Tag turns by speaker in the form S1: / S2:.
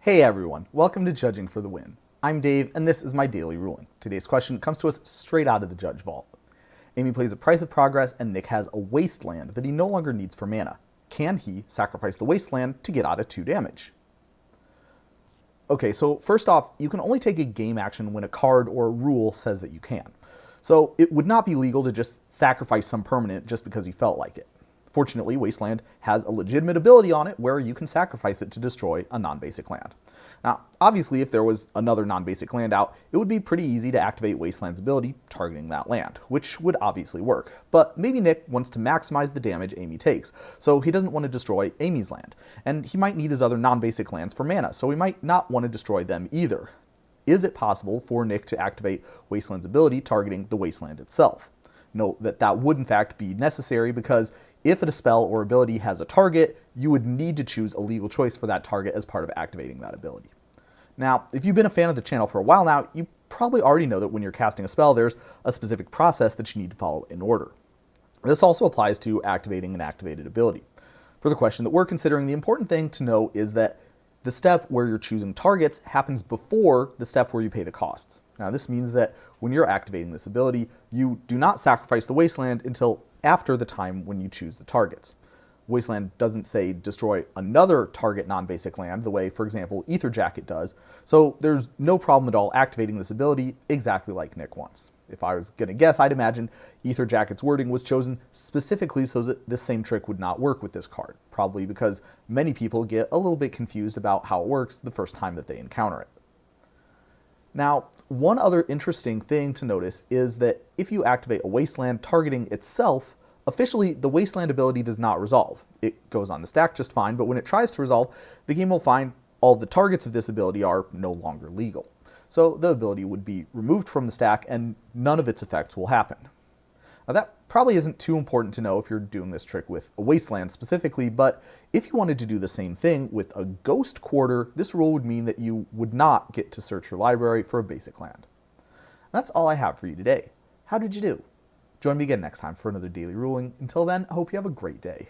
S1: Hey everyone, welcome to Judging for the Win. I'm Dave, and this is my daily ruling. Today's question comes to us straight out of the judge vault. Amy plays a Price of Progress, and Nick has a Wasteland that he no longer needs for mana. Can he sacrifice the Wasteland to get out of 2 damage? Okay, so first off, you can only take a game action when a card or a rule says that you can. So it would not be legal to just sacrifice some permanent just because you felt like it. Fortunately, Wasteland has a legitimate ability on it where you can sacrifice it to destroy a non-basic land. Now, obviously, if there was another non-basic land out, it would be pretty easy to activate Wasteland's ability targeting that land, which would obviously work. But maybe Nick wants to maximize the damage Amy takes, so he doesn't want to destroy Amy's land. And he might need his other non-basic lands for mana, so he might not want to destroy them either. Is it possible for Nick to activate Wasteland's ability targeting the Wasteland itself? Note that that would in fact be necessary because if a spell or ability has a target, you would need to choose a legal choice for that target as part of activating that ability. Now, if you've been a fan of the channel for a while now, you probably already know that when you're casting a spell, there's a specific process that you need to follow in order. This also applies to activating an activated ability. For the question that we're considering, the important thing to know is that the step where you're choosing targets happens before the step where you pay the costs. Now, this means that when you're activating this ability, you do not sacrifice the Wasteland until after the time when you choose the targets. Wasteland doesn't say destroy another target non-basic land the way, for example, Ether Jacket does, so there's no problem at all activating this ability exactly like Nick wants. If I was going to guess, I'd imagine Ether Jacket's wording was chosen specifically so that this same trick would not work with this card, probably because many people get a little bit confused about how it works the first time that they encounter it. Now, one other interesting thing to notice is that if you activate a Wasteland targeting itself, officially the Wasteland ability does not resolve. It goes on the stack just fine, but when it tries to resolve, the game will find all the targets of this ability are no longer legal. So the ability would be removed from the stack and none of its effects will happen. Now that probably isn't too important to know if you're doing this trick with a Wasteland specifically, but if you wanted to do the same thing with a Ghost Quarter, this rule would mean that you would not get to search your library for a basic land. That's all I have for you today. How did you do? Join me again next time for another daily ruling. Until then, I hope you have a great day.